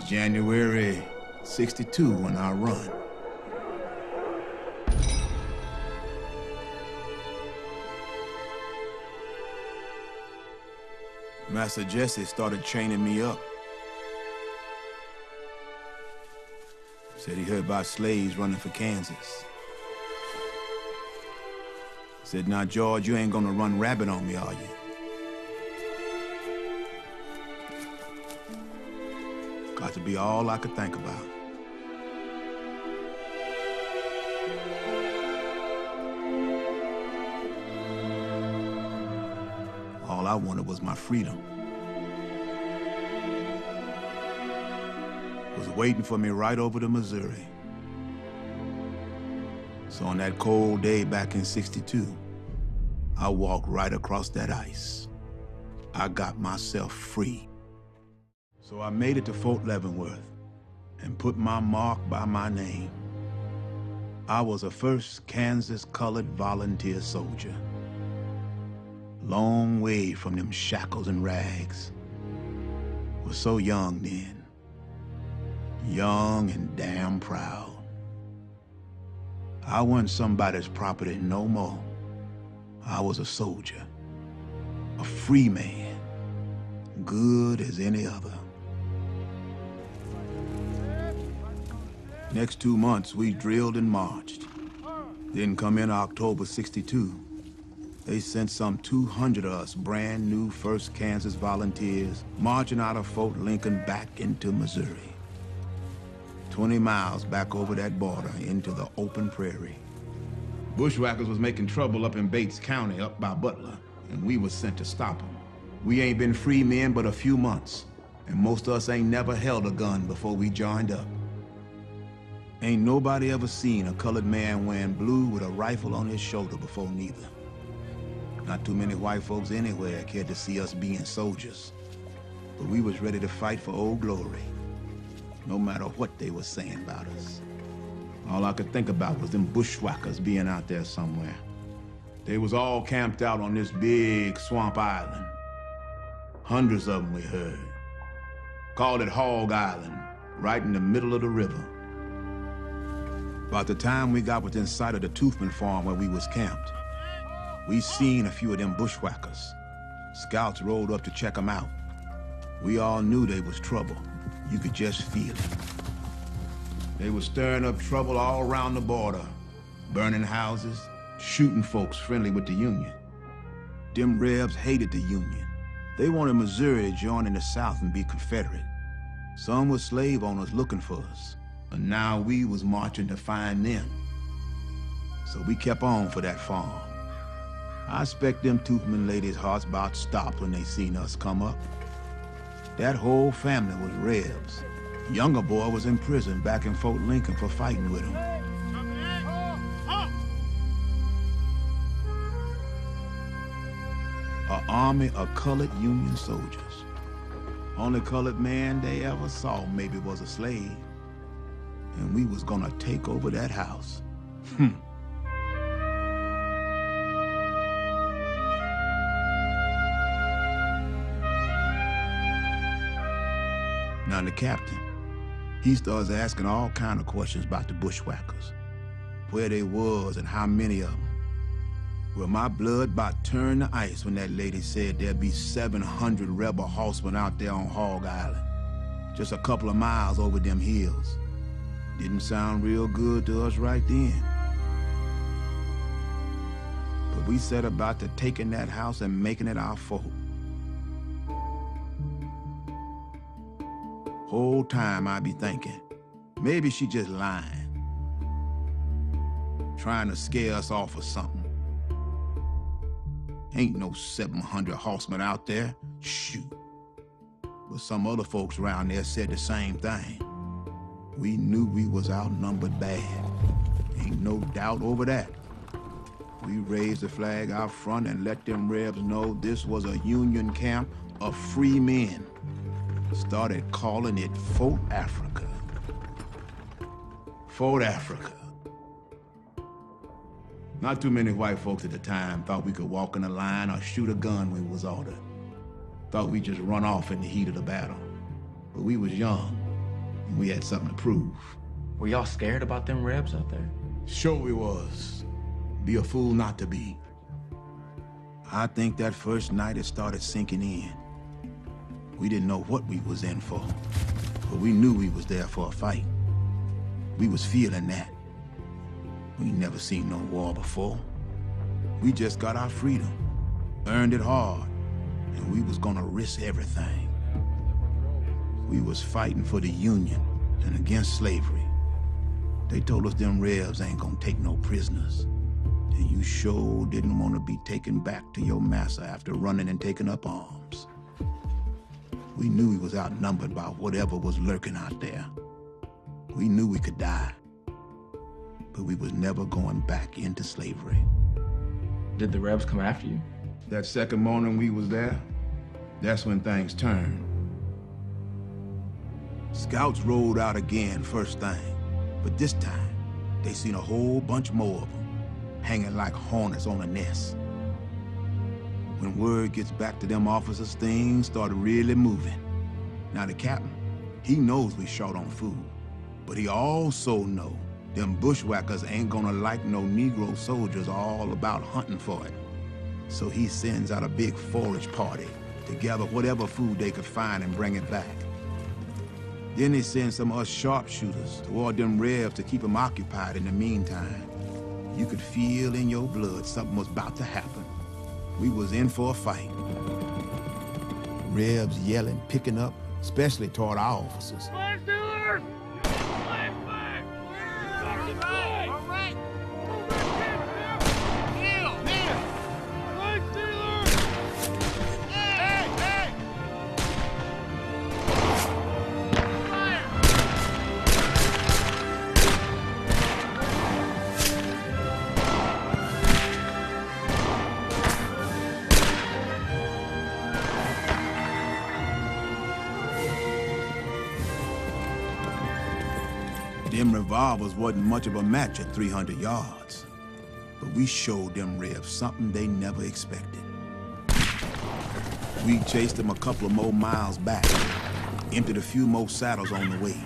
January 62 when I run. Master Jesse started chaining me up. Said he heard about slaves running for Kansas. Said, now, George, you ain't gonna run rabbit on me, are you? Got to be all I could think about. All I wanted was my freedom. It was waiting for me right over the Missouri. So on that cold day back in '62, I walked right across that ice. I got myself free. So I made it to Fort Leavenworth and put my mark by my name. I was a first Kansas colored volunteer soldier. Long way from them shackles and rags. Was so young then. Young and damn proud. I wasn't somebody's property no more. I was a soldier. A free man. Good as any other. Next 2 months, we drilled and marched. Then come in October '62. They sent some 200 of us brand new 1st Kansas volunteers marching out of Fort Lincoln back into Missouri. 20 miles back over that border into the open prairie. Bushwhackers was making trouble up in Bates County up by Butler, and we was sent to stop them. We ain't been free men but a few months, and most of us ain't never held a gun before we joined up. Ain't nobody ever seen a colored man wearing blue with a rifle on his shoulder before neither. Not too many white folks anywhere cared to see us being soldiers. But we was ready to fight for Old Glory, no matter what they were saying about us. All I could think about was them bushwhackers being out there somewhere. They was all camped out on this big swamp island. Hundreds of them we heard. Called it Hog Island, right in the middle of the river. About the time we got within sight of the Toothman farm where we was camped, we seen a few of them bushwhackers. Scouts rolled up to check them out. We all knew they was trouble. You could just feel it. They was stirring up trouble all around the border, burning houses, shooting folks friendly with the Union. Them Rebs hated the Union. They wanted Missouri to join in the South and be Confederate. Some were slave owners looking for us, and now we was marching to find them. So we kept on for that farm. I expect them Toothman ladies' hearts about stopped when they seen us come up. That whole family was Rebs. Younger boy was in prison back in Fort Lincoln for fighting with them. An army of colored Union soldiers. Only colored man they ever saw maybe was a slave. And we was gonna take over that house. Now the captain, he starts asking all kind of questions about the bushwhackers, where they was and how many of them. Well, my blood about turned to ice when that lady said there'd be 700 rebel horsemen out there on Hog Island, just a couple of miles over them hills. Didn't sound real good to us right then. But we set about to taking that house and making it our fort. Whole time I be thinking, maybe she just lying. Trying to scare us off or something. Ain't no 700 horsemen out there, shoot. But some other folks around there said the same thing. We knew we was outnumbered bad. Ain't no doubt over that. We raised the flag out front and let them Rebs know this was a Union camp of free men. Started calling it Fort Africa. Fort Africa. Not too many white folks at the time thought we could walk in a line or shoot a gun when we was ordered. Thought we'd just run off in the heat of the battle. But we was young, We had something to prove. Were y'all scared about them Rebs out there? Sure we was. Be a fool not to be. I think that first night it started sinking in. We didn't know what we was in for, but we knew we was there for a fight. We was feeling that. We never seen no war before. We just got our freedom, earned it hard, and we was gonna risk everything. We was fighting for the Union and against slavery. They told us them Rebs ain't gonna take no prisoners. And you sure didn't want to be taken back to your master after running and taking up arms. We knew we was outnumbered by whatever was lurking out there. We knew we could die, but we was never going back into slavery. Did the Rebs come after you? That second morning we was there, that's when things turned. Scouts rolled out again first thing, but this time, they seen a whole bunch more of them, hanging like hornets on a nest. When word gets back to them officers, things started really moving. Now the captain, he knows we short on food, but he also know them bushwhackers ain't gonna like no Negro soldiers all about hunting for it. So he sends out a big forage party to gather whatever food they could find and bring it back. Then they send some of us sharpshooters toward them Rebs to keep them occupied in the meantime. You could feel in your blood something was about to happen. We was in for a fight. Rebs yelling, picking up, especially toward our officers. Them revolvers wasn't much of a match at 300 yards. But we showed them Rebs something they never expected. We chased them a couple of more miles back, emptied a few more saddles on the way.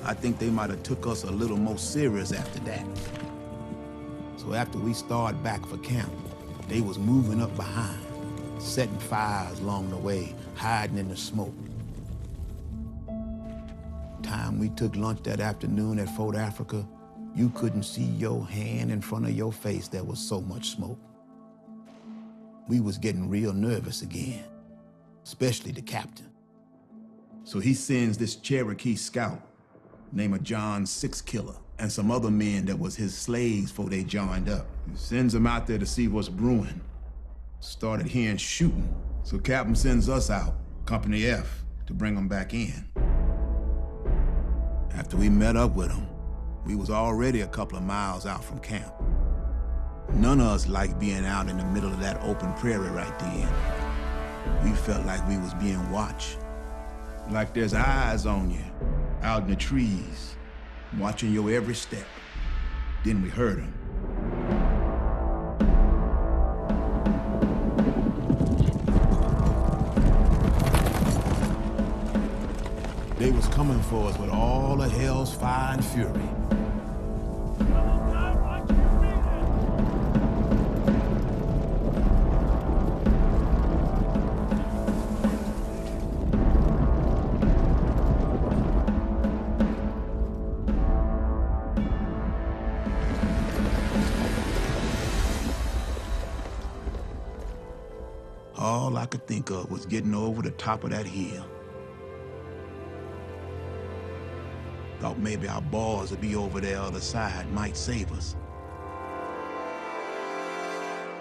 I think they might have took us a little more serious after that. So after we started back for camp, they was moving up behind, setting fires along the way, hiding in the smoke. Time we took lunch that afternoon at Fort Africa, you couldn't see your hand in front of your face, there was so much smoke. We was getting real nervous again, especially the captain. So he sends this Cherokee scout named John Sixkiller and some other men that was his slaves before they joined up. He sends them out there to see what's brewing. Started hearing shooting. So Captain sends us out, Company F, to bring them back in. After we met up with them, we was already a couple of miles out from camp. None of us liked being out in the middle of that open prairie right then. We felt like we was being watched. Like there's eyes on you, out in the trees, watching your every step. Then we heard them. They was coming for us with all of hell's fire and fury. All I could think of was getting over the top of that hill. Thought maybe our boys would be over there other side, might save us.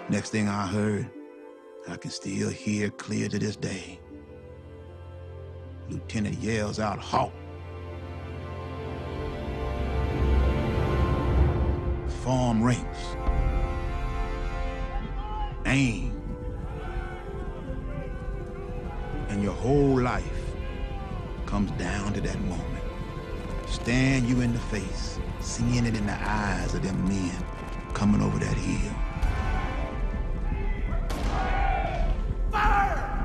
Next thing I heard, I can still hear clear to this day. Lieutenant yells out, "Halt!" Form ranks. Aim. And your whole life comes down to that moment. Stand you in the face, seeing it in the eyes of them men coming over that hill. Fire!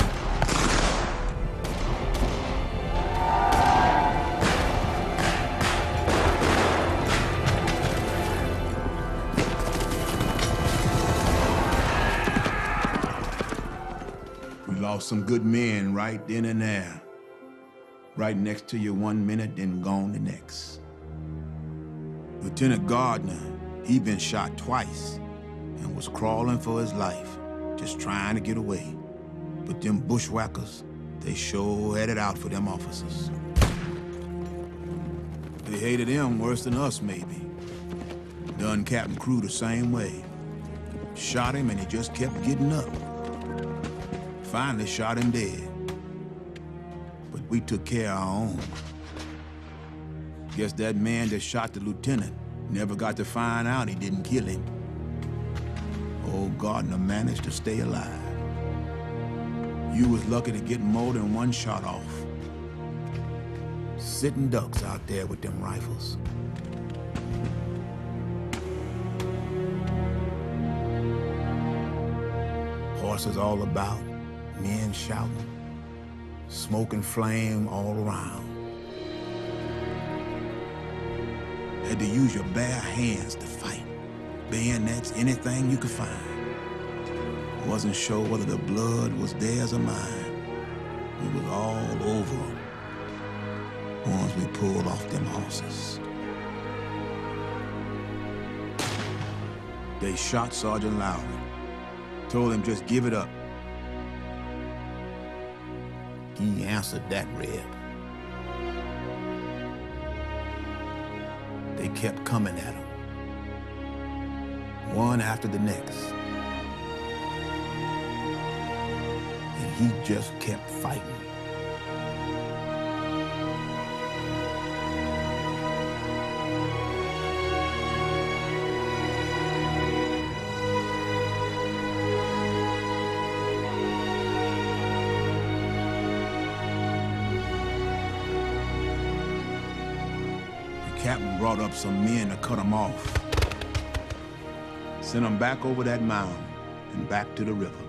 lost some good men right then and there. Right next to you 1 minute, then gone the next. Lieutenant Gardner, he'd been shot twice and was crawling for his life, just trying to get away. But them bushwhackers, they sure had it out for them officers. They hated him worse than us, maybe. Done Captain Crew the same way. Shot him and he just kept getting up. Finally shot him dead. But we took care of our own. Guess that man that shot the lieutenant never got to find out he didn't kill him. Old Gardner managed to stay alive. You was lucky to get more than one shot off. Sitting ducks out there with them rifles. Horses all about, men shouting, smoke and flame all around. Had to use your bare hands to fight. Bayonets, anything you could find. Wasn't sure whether the blood was theirs or mine. We was all over them. Once we pulled off them horses. They shot Sergeant Lowry. Told him just give it up. He answered that Reb. They kept coming at him. One after the next. And he just kept fighting. The captain brought up some men to cut them off. Sent them back over that mound and back to the river.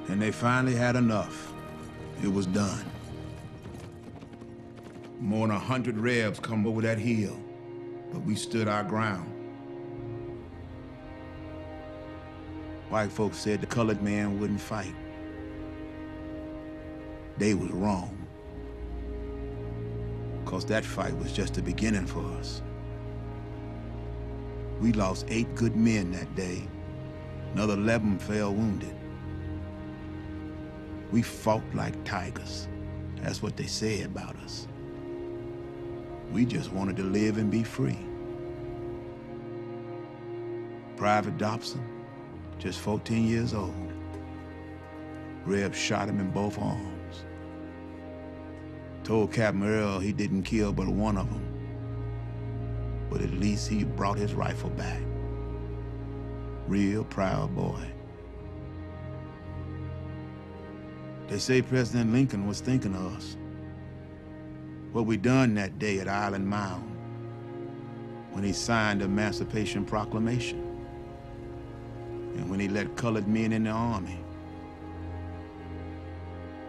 And they finally had enough. It was done. More than 100 Rebs come over that hill, but we stood our ground. White folks said the colored man wouldn't fight. They was wrong. 'Cause that fight was just the beginning for us. We lost 8 good men that day. Another 11 fell wounded. We fought like tigers. That's what they said about us. We just wanted to live and be free. Private Dobson, just 14 years old. Reb shot him in both arms. Told Captain Earl he didn't kill but one of them. But at least he brought his rifle back. Real proud boy. They say President Lincoln was thinking of us. What we done that day at Island Mound when he signed the Emancipation Proclamation and when he let colored men in the Army,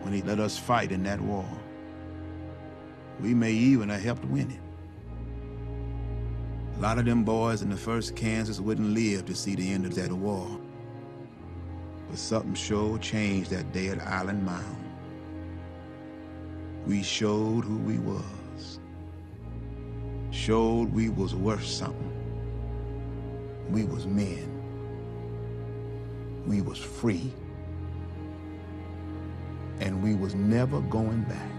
when he let us fight in that war. We may even have helped win it. A lot of them boys in the 1st Kansas wouldn't live to see the end of that war. But something sure changed that day at Island Mound. We showed who we was. Showed we was worth something. We was men. We was free. And we was never going back.